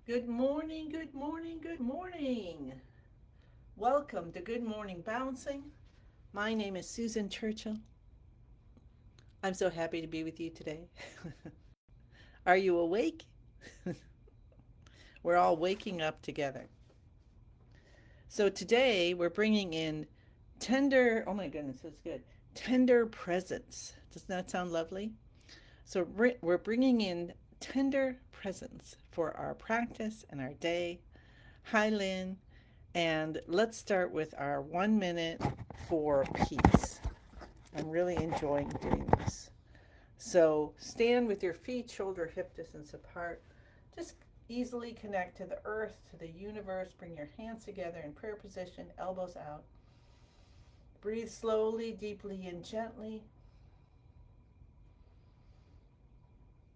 Good morning, good morning, good morning. Welcome to Good Morning Bouncing. My name is Susan Churchill. I'm so happy to be with you today. Are you awake? We're all waking up together. So today we're bringing in tender, oh my goodness, that's good. Tender presence. Doesn't that sound lovely? So we're bringing in tender presence for our practice and our day. Hi, Lynn. And let's start with our 1 minute for peace. I'm really enjoying doing this. So stand with your feet shoulder hip distance apart. Just easily connect to the earth, to the universe. Bring your hands together in prayer position, elbows out. Breathe slowly, deeply, and gently.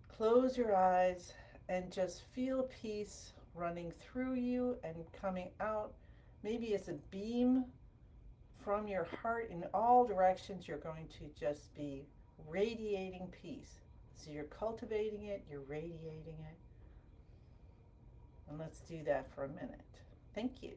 Close your eyes and just feel peace running through you and coming out. Maybe it's a beam from your heart in all directions. You're going to just be radiating peace. So you're cultivating it, you're radiating it. And let's do that for a minute. Thank you.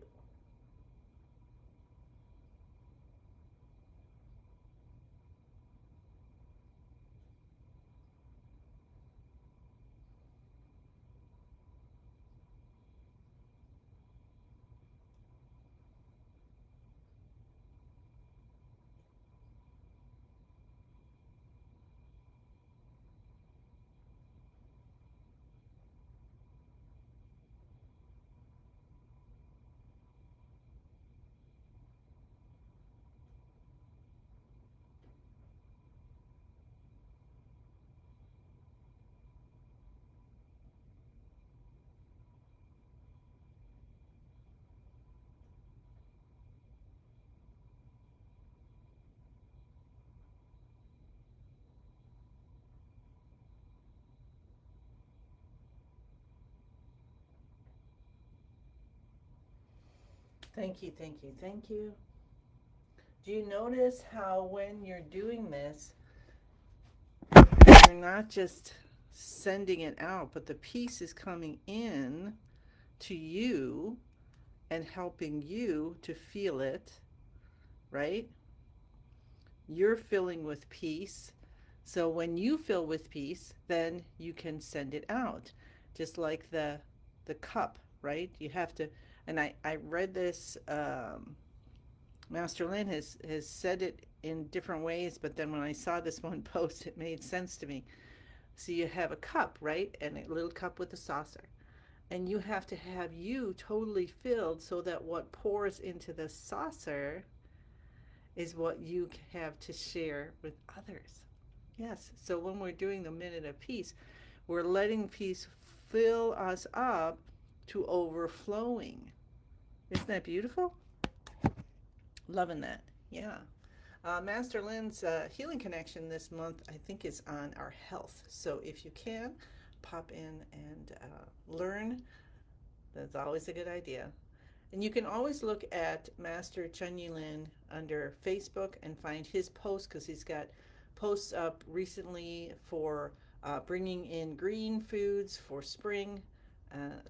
Thank you, thank you, thank you. Do you notice how when you're doing this, you're not just sending it out, but the peace is coming in to you and helping you to feel it, right? You're filling with peace. So when you fill with peace, then you can send it out. Just like the cup, right? You have to, and I read this, Master Lin has said it in different ways, but then when I saw this one post, it made sense to me. So you have a cup, right? And a little cup with a saucer. And you have to have you totally filled so that what pours into the saucer is what you have to share with others. Yes. So when we're doing the minute of peace, we're letting peace fill us up to overflowing. Isn't that beautiful? Loving that. Yeah. Master Lynn's healing connection this month, I think, is on our health. So if you can, pop in and learn. That's always a good idea. And you can always look at Master Chen Yilin under Facebook and find his posts because he's got posts up recently for bringing in green foods for spring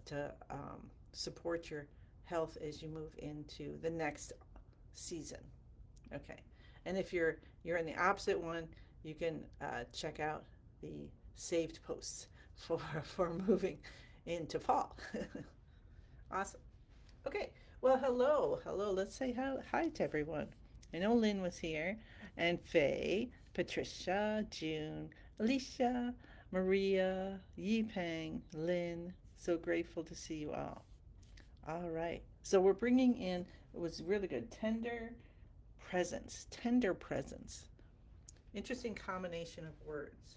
to support your health as you move into the next season. Okay, and if you're in the opposite one, you can check out the saved posts for for moving into fall. Awesome. Okay. Well, hello, hello. Let's say hi to everyone. I know Lynn was here, and Faye, Patricia, June, Alicia, Maria, Yipeng, Lynn. So grateful to see you all. All right. So we're bringing in. It was really good. Tender presence. Tender presence. Interesting combination of words.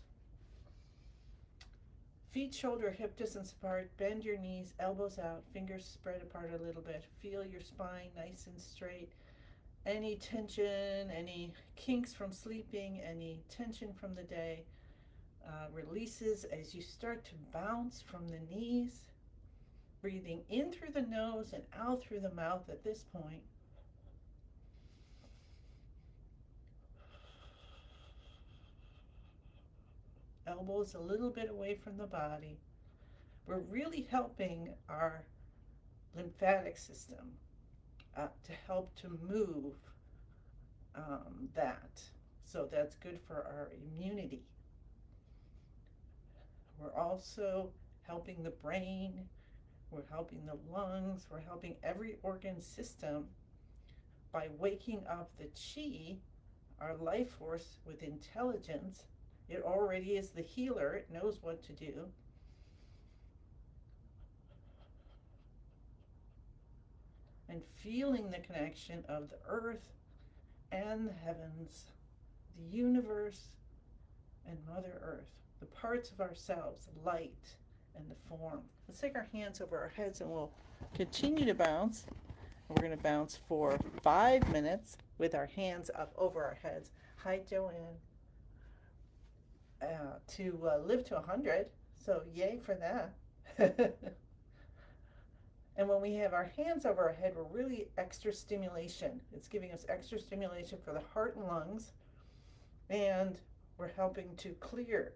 Feet, shoulder, hip distance apart. Bend your knees, elbows out, fingers spread apart a little bit. Feel your spine nice and straight. Any tension, any kinks from sleeping, any tension from the day releases as you start to bounce from the knees. Breathing in through the nose and out through the mouth at this point. Elbows a little bit away from the body. we're really helping our lymphatic system to help to move that. So that's good for our immunity. We're also helping the brain, we're helping the lungs, we're helping every organ system by waking up the chi, our life force with intelligence. It already is the healer, it knows what to do. And feeling the connection of the earth and the heavens, the universe, and Mother Earth, the parts of ourselves, light and the form. Let's take our hands over our heads and we'll continue to bounce. We're going to bounce for 5 minutes with our hands up over our heads. Hi, Joanne. To live to 100, so yay for that. And when we have our hands over our head, we're really extra stimulation. It's giving us extra stimulation for the heart and lungs, and we're helping to clear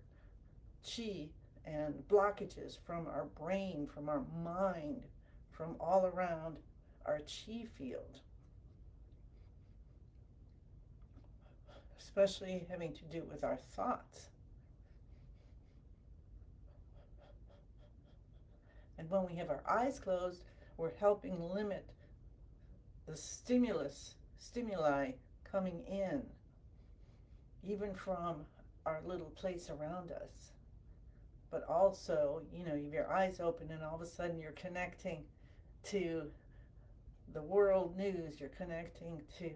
chi and blockages from our brain, from our mind, from all around our chi field, especially having to do with our thoughts. And when we have our eyes closed, we're helping limit the stimuli coming in, even from our little place around us. But also, you have your eyes open and all of a sudden you're connecting to the world news, you're connecting to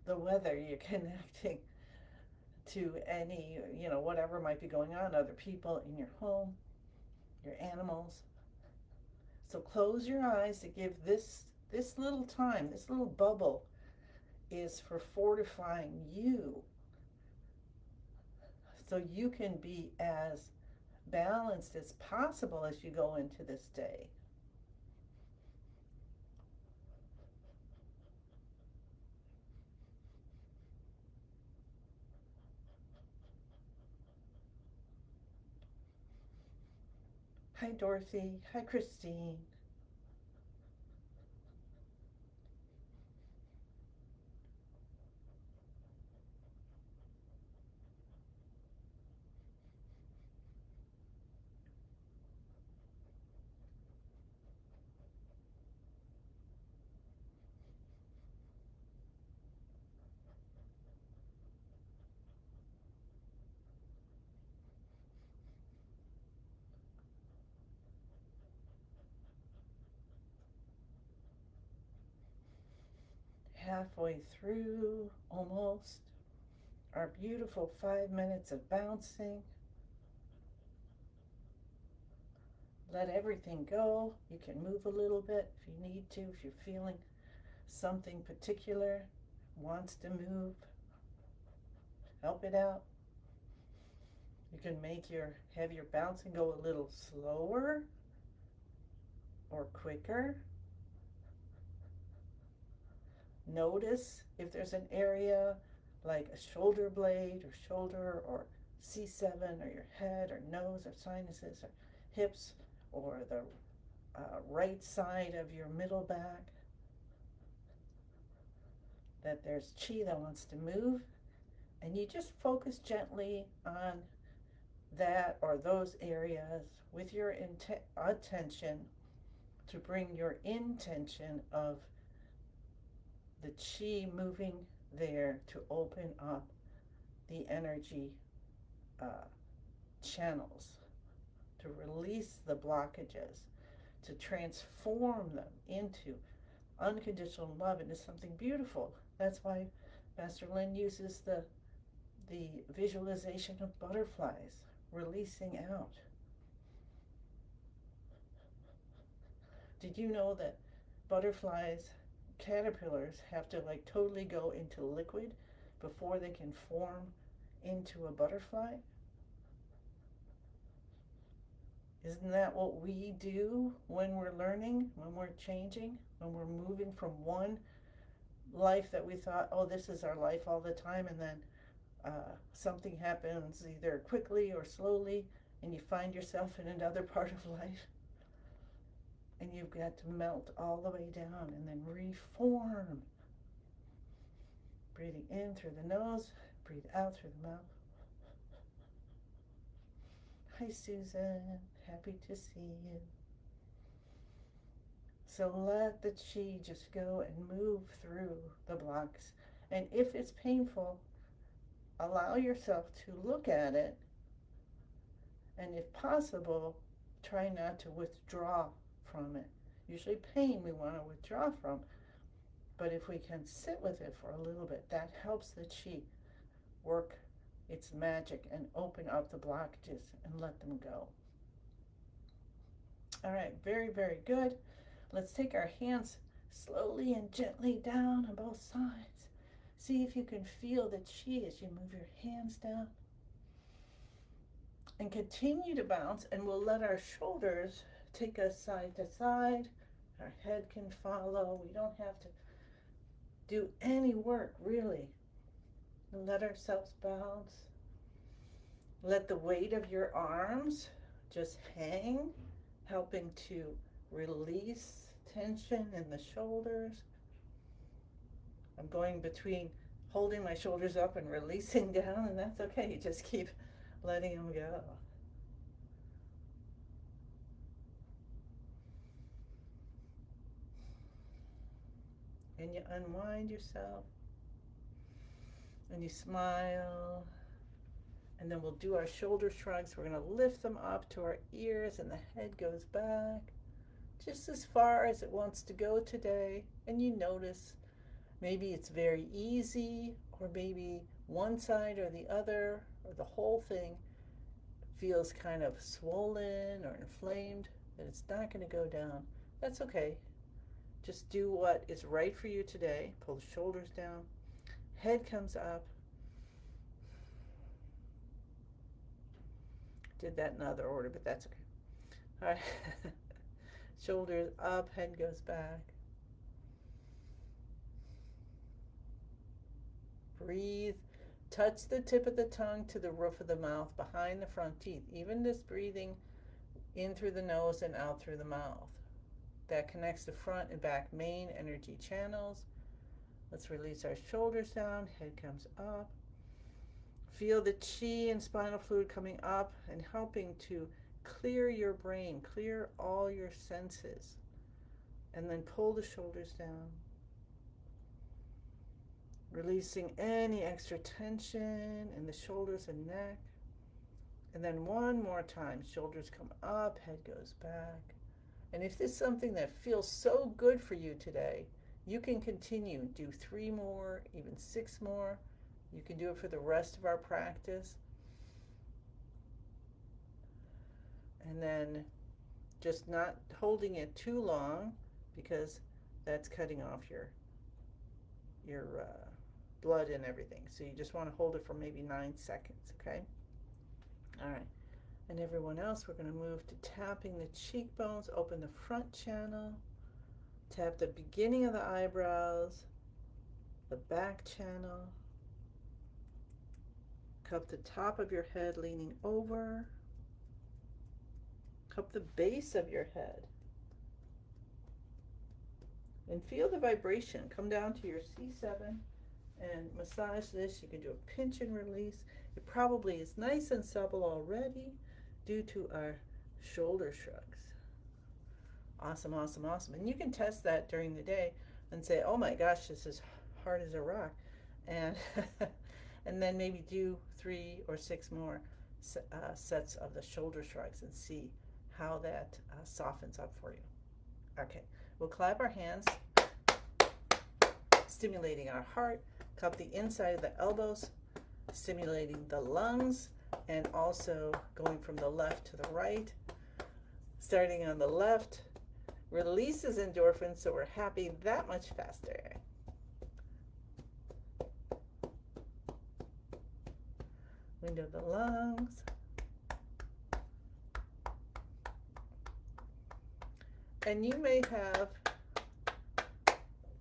the weather, you're connecting to any, whatever might be going on, other people in your home, your animals. So close your eyes to give this little time, this little bubble is for fortifying you so you can be as balanced as possible as you go into this day. Hi, Dorothy. Hi, Christine. Halfway through, almost, our beautiful 5 minutes of bouncing. Let everything go. You can move a little bit if you need to, if you're feeling something particular wants to move. Help it out. You can have your bouncing go a little slower or quicker. Notice if there's an area like a shoulder blade or shoulder or C7 or your head or nose or sinuses or hips or the right side of your middle back, that there's chi that wants to move, and you just focus gently on that or those areas with your attention to bring your intention of the chi moving there to open up the energy channels, to release the blockages, to transform them into unconditional love, into something beautiful. That's why Master Lin uses the visualization of butterflies releasing out. Did you know that butterflies, caterpillars have to like totally go into liquid before they can form into a butterfly? Isn't that what we do when we're learning, when we're changing, when we're moving from one life that we thought, oh, this is our life all the time, and then something happens either quickly or slowly and you find yourself in another part of life, and you've got to melt all the way down and then reform. Breathing in through the nose, breathe out through the mouth. Hi, Susan. Happy to see you. So let the chi just go and move through the blocks. And if it's painful, allow yourself to look at it. And if possible, try not to withdraw from it. Usually pain we want to withdraw from. But if we can sit with it for a little bit, that helps the chi work its magic and open up the blockages and let them go. All right, very, very good. Let's take our hands slowly and gently down on both sides. See if you can feel the chi as you move your hands down. And continue to bounce, and we'll let our shoulders take us side to side. Our head can follow. We don't have to do any work, really. Let ourselves bounce. Let the weight of your arms just hang, helping to release tension in the shoulders. I'm going between holding my shoulders up and releasing down, and that's okay. You just keep letting them go. And you unwind yourself, and you smile, and then we'll do our shoulder shrugs. We're going to lift them up to our ears, and the head goes back just as far as it wants to go today. And you notice maybe it's very easy, or maybe one side or the other, or the whole thing feels kind of swollen or inflamed, that it's not going to go down. That's okay. Just do what is right for you today. Pull the shoulders down. Head comes up. Did that in other order, but that's okay. All right. Shoulders up, head goes back. Breathe. Touch the tip of the tongue to the roof of the mouth behind the front teeth. Even this breathing in through the nose and out through the mouth. That connects the front and back main energy channels. Let's release our shoulders down, head comes up. Feel the chi and spinal fluid coming up and helping to clear your brain, clear all your senses. And then pull the shoulders down. Releasing any extra tension in the shoulders and neck. And then one more time, shoulders come up, head goes back. And if this is something that feels so good for you today, you can continue. Do 3 more, even 6 more. You can do it for the rest of our practice. And then just not holding it too long, because that's cutting off your blood and everything. So you just want to hold it for maybe 9 seconds, okay? All right. And everyone else, we're going to move to tapping the cheekbones, open the front channel, tap the beginning of the eyebrows, the back channel, cup the top of your head leaning over, cup the base of your head, and feel the vibration. Come down to your C7 and massage this. You can do a pinch and release. It probably is nice and supple already due to our shoulder shrugs. Awesome, awesome, awesome. And you can test that during the day and say, oh my gosh, this is hard as a rock. And, and then maybe do 3 or 6 more sets of the shoulder shrugs and see how that softens up for you. Okay, we'll clap our hands, stimulating our heart, cup the inside of the elbows, stimulating the lungs, and also going from the left to the right. Starting on the left, releases endorphins, so we're happy that much faster. Window the lungs. And you may have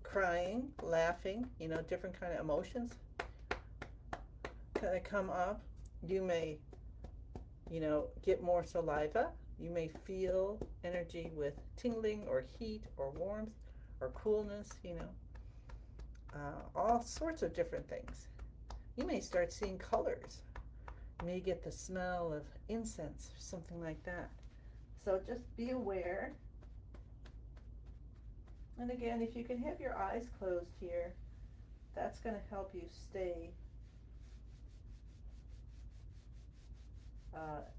crying, laughing, you know, different kind of emotions that come up. You may get more saliva. You may feel energy with tingling or heat or warmth or coolness, all sorts of different things. You may start seeing colors. You may get the smell of incense or something like that. So just be aware. And again, if you can have your eyes closed here, that's going to help you stay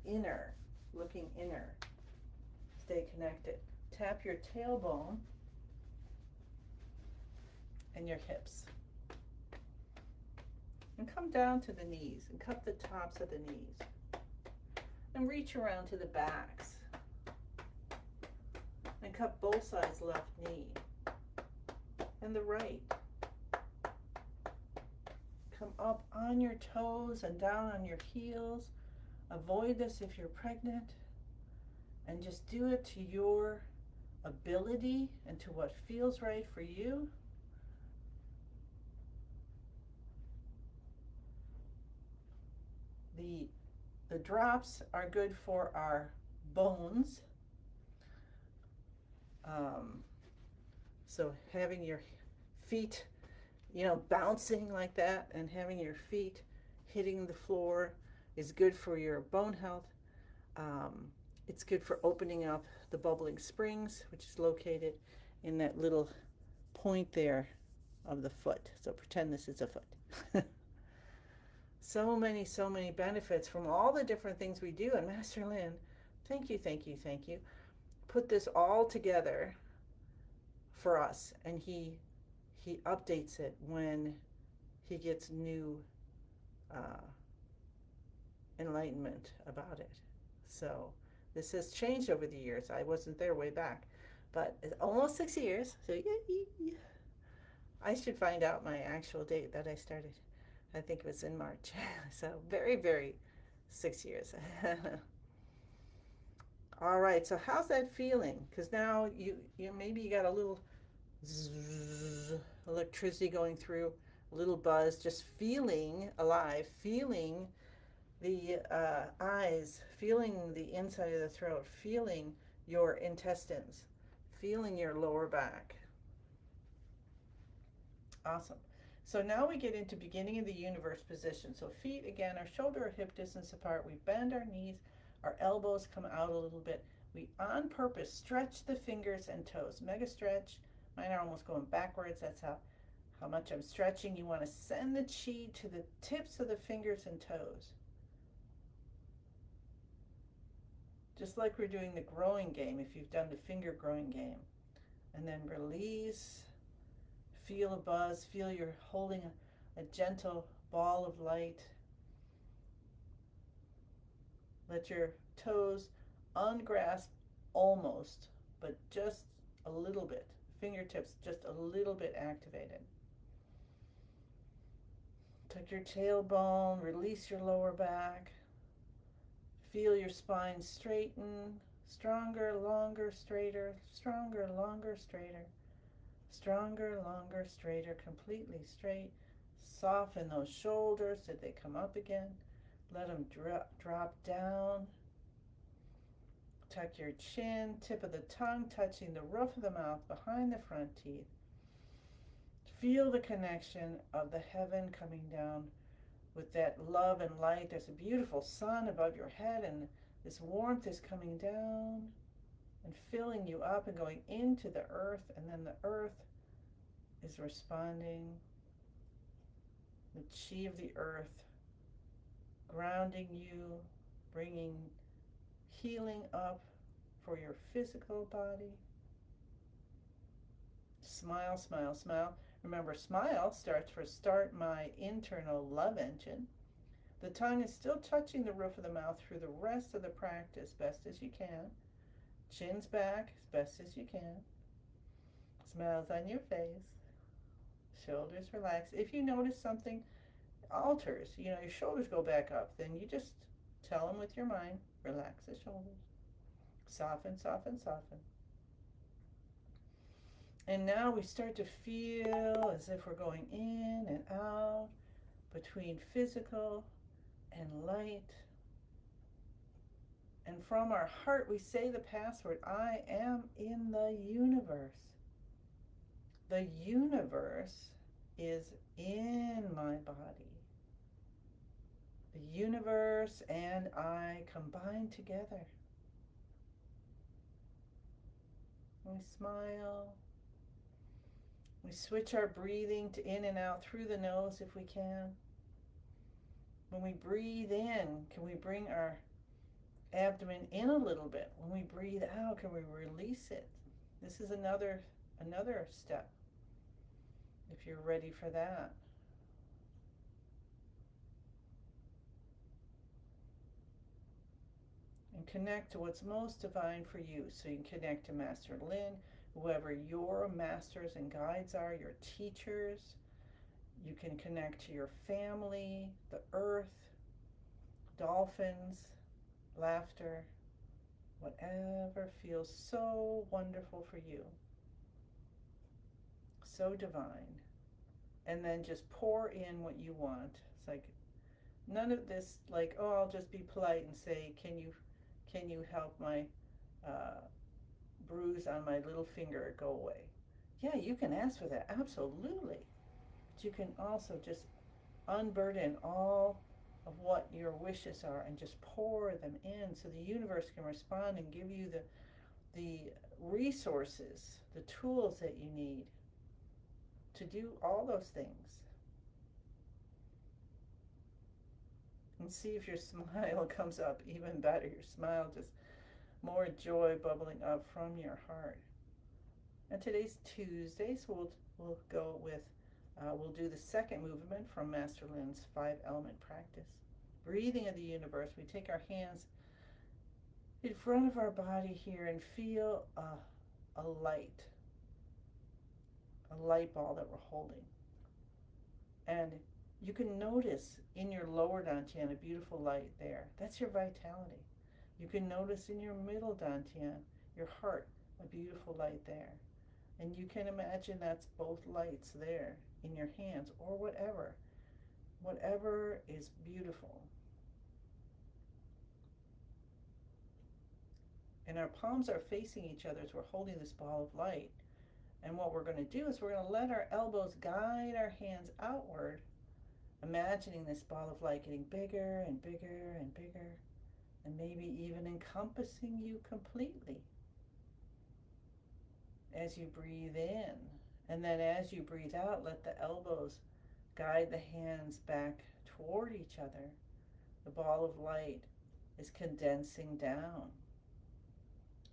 inner, looking inner. Stay connected. Tap your tailbone and your hips. And come down to the knees and cup the tops of the knees. And reach around to the backs. And cup both sides left knee and the right. Come up on your toes and down on your heels. Avoid this if you're pregnant. And just do it to your ability and to what feels right for you. The drops are good for our bones. So having your feet, bouncing like that and having your feet hitting the floor is good for your bone health. It's good for opening up the bubbling springs, which is located in that little point there of the foot. So pretend this is a foot. So many benefits from all the different things we do. And Master Lin, thank you, thank you, thank you. Put this all together for us, and he updates it when he gets new enlightenment about it. So this has changed over the years. I wasn't there way back, but it's almost 6 years. So yeah, I should find out my actual date that I started. I think it was in March. So very 6 years. All right. So how's that feeling? Because now you maybe you got a little zzz, electricity going through, a little buzz, just feeling alive, feeling the eyes, feeling the inside of the throat, feeling your intestines, feeling your lower back. Awesome. So now we get into beginning of the universe position. So feet, again, our shoulder or hip distance apart. We bend our knees, our elbows come out a little bit. We, on purpose, stretch the fingers and toes. Mega stretch. Mine are almost going backwards. That's how much I'm stretching. You want to send the chi to the tips of the fingers and toes. Just like we're doing the growing game, if you've done the finger growing game. And then release. Feel a buzz. Feel you're holding a gentle ball of light. Let your toes ungrasp almost, but just a little bit. Fingertips just a little bit activated. Tuck your tailbone, release your lower back. Feel your spine straighten, stronger, longer, straighter, stronger, longer, straighter, stronger, longer, straighter, completely straight. Soften those shoulders so they come up again. Let them drop down. Tuck your chin, tip of the tongue touching the roof of the mouth behind the front teeth. Feel the connection of the heaven coming down with that love and light. There's a beautiful sun above your head, and this warmth is coming down and filling you up and going into the earth, and then the earth is responding. The chi of the earth grounding you, bringing healing up for your physical body. Smile, smile, smile. Remember, smile starts for start my internal love engine. The tongue is still touching the roof of the mouth through the rest of the practice best as you can. Chin's back as best as you can. Smiles on your face. Shoulders relax. If you notice something alters, your shoulders go back up, then you just tell them with your mind, relax the shoulders. Soften, soften, soften. And now we start to feel as if we're going in and out between physical and light. And from our heart, we say the password, I am in the universe. The universe is in my body. The universe and I combine together. We smile. We switch our breathing to in and out through the nose if we can. When we breathe in, can we bring our abdomen in a little bit? When we breathe out, can we release it? This is another step if you're ready for that. And connect to what's most divine for you. So you can connect to Master Lin, whoever your masters and guides are, your teachers. You can connect to your family, the earth, dolphins, laughter, whatever feels so wonderful for you, so divine. And then just pour in what you want. It's like none of this like, oh, I'll just be polite and say, can you help my bruise on my little finger go away? Yeah, you can ask for that, absolutely. But you can also just unburden all of what your wishes are and just pour them in so the universe can respond and give you the resources, the tools that you need to do all those things. And see if your smile comes up even better. Your smile, just more joy bubbling up from your heart. And today's Tuesday, so we'll go with we'll do the second movement from Master Lin's 5-element practice. Breathing of the universe. We take our hands in front of our body here and feel a light ball that we're holding. And you can notice in your lower dantian a beautiful light there. That's your vitality. You can notice in your middle dantian, your heart, a beautiful light there. And you can imagine that's both lights there in your hands or whatever is beautiful. And our palms are facing each other as we're holding this ball of light. And what we're going to do is we're going to let our elbows guide our hands outward, imagining this ball of light getting bigger and bigger and bigger, and maybe even encompassing you completely as you breathe in. And then as you breathe out, let the elbows guide the hands back toward each other. The ball of light is condensing down.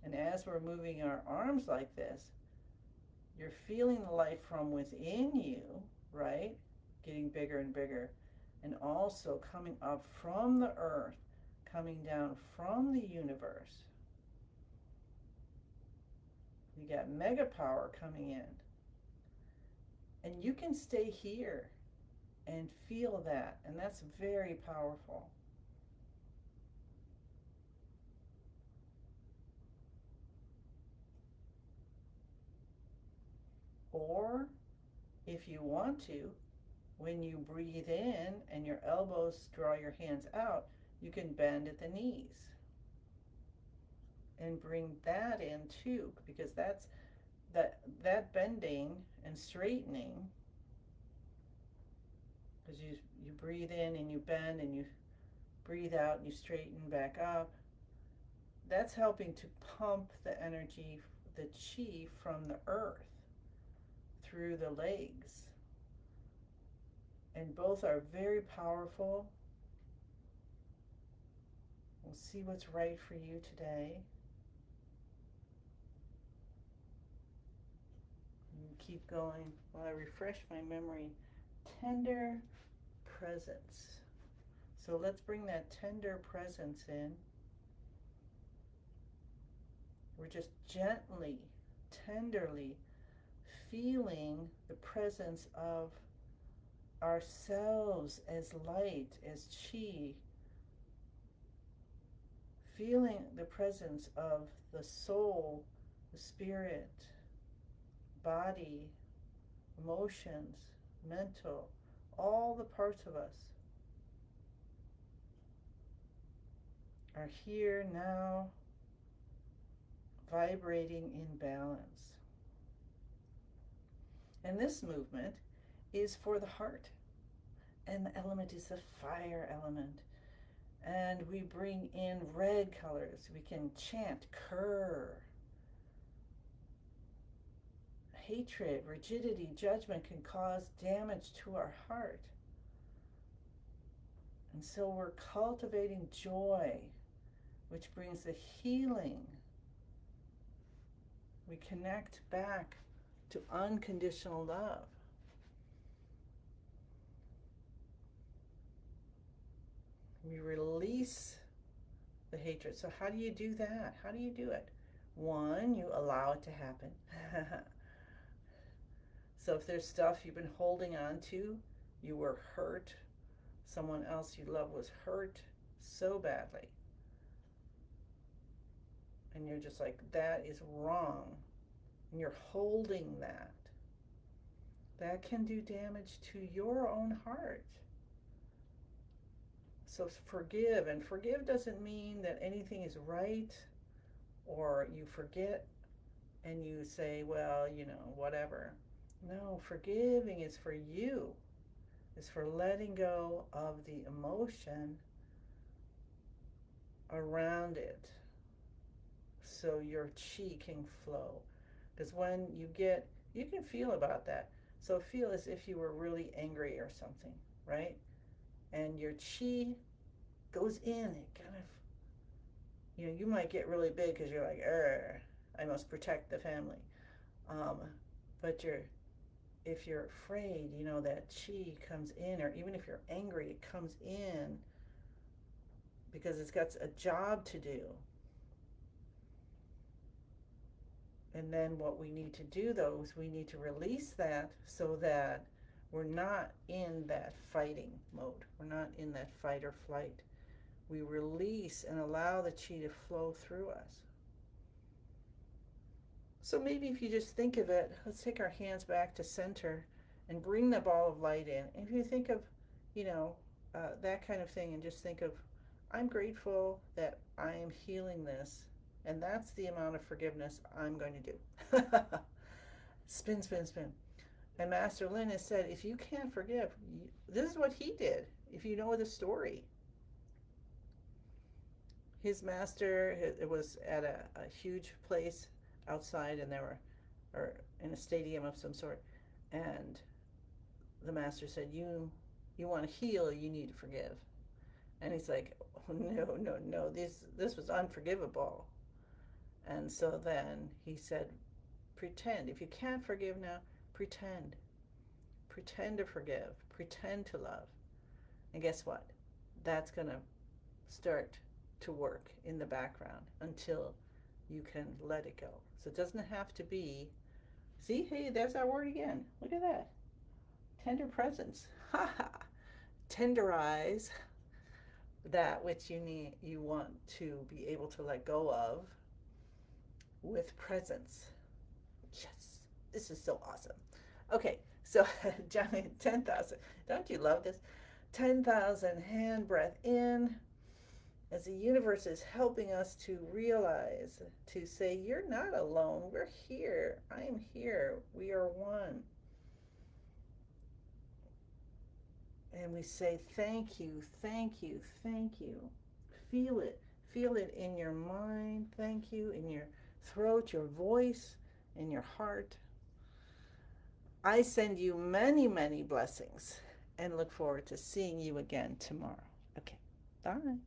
And as we're moving our arms like this, you're feeling the light from within you, right? Getting bigger and bigger. And also coming up from the earth, coming down from the universe. You got mega power coming in. And you can stay here and feel that. And that's very powerful. Or if you want to, when you breathe in and your elbows draw your hands out, you can bend at the knees. And bring that in too, because that's that bending and straightening, because you breathe in and you bend and you breathe out and you straighten back up. That's helping to pump the energy, the chi from the earth through the legs. And both are very powerful. We'll see what's right for you today. And keep going while I refresh my memory. Tender presence. So let's bring that tender presence in. We're just gently, tenderly feeling the presence of ourselves as light, as chi. Feeling the presence of the soul, the spirit, body, emotions, mental, all the parts of us. are here now, vibrating in balance. And this movement is for the heart. And the element is the fire element. And we bring in red colors. We can chant cur. Hatred, rigidity, judgment can cause damage to our heart. And so we're cultivating joy, which brings the healing. We connect back to unconditional love. We release the hatred. So how do you do that? How do you do it? One, you allow it to happen. So if there's stuff you've been holding on to, you were hurt, someone else you love was hurt so badly, and you're just like, that is wrong, and you're holding that, that can do damage to your own heart. So forgive, and forgive doesn't mean that anything is right, or you forget and you say, well, whatever. No, forgiving is for you. It's for letting go of the emotion around it so your chi can flow. Because when you can feel about that. So feel as if you were really angry or something, right? And your chi goes in, it kind of, you might get really big because you're like, I must protect the family. But if you're afraid, that chi comes in, or even if you're angry, it comes in because it's got a job to do. And then what we need to do, though, is we need to release that so that we're not in that fighting mode. We're not in that fight or flight. We release and allow the chi to flow through us. So maybe if you just think of it, let's take our hands back to center and bring the ball of light in. And if you think of, that kind of thing, and just think of, I'm grateful that I am healing this, and that's the amount of forgiveness I'm going to do. Spin, spin, spin. And Master Lin has said, if you can't forgive, this is what he did. If you know the story, his master, it was at a huge place outside, and or in a stadium of some sort, and the master said, you want to heal, you need to forgive. And he's like, oh, no, this was unforgivable. And so then he said, pretend. If you can't forgive now, pretend to forgive, pretend to love. And guess what? That's going to start to work in the background until you can let it go. So it doesn't have to be, see, hey, there's our word again. Look at that. Tender presence. Ha ha. Tenderize that which you want to be able to let go of with presence. Yes, this is so awesome. Okay, so Johnny, 10,000. Don't you love this? 10,000 hand breath in, as the universe is helping us to realize, to say, you're not alone. We're here. I am here. We are one. And we say, thank you, thank you, thank you. Feel it. Feel it in your mind. Thank you. In your throat, your voice, in your heart. I send you many, many blessings and look forward to seeing you again tomorrow. Okay, bye.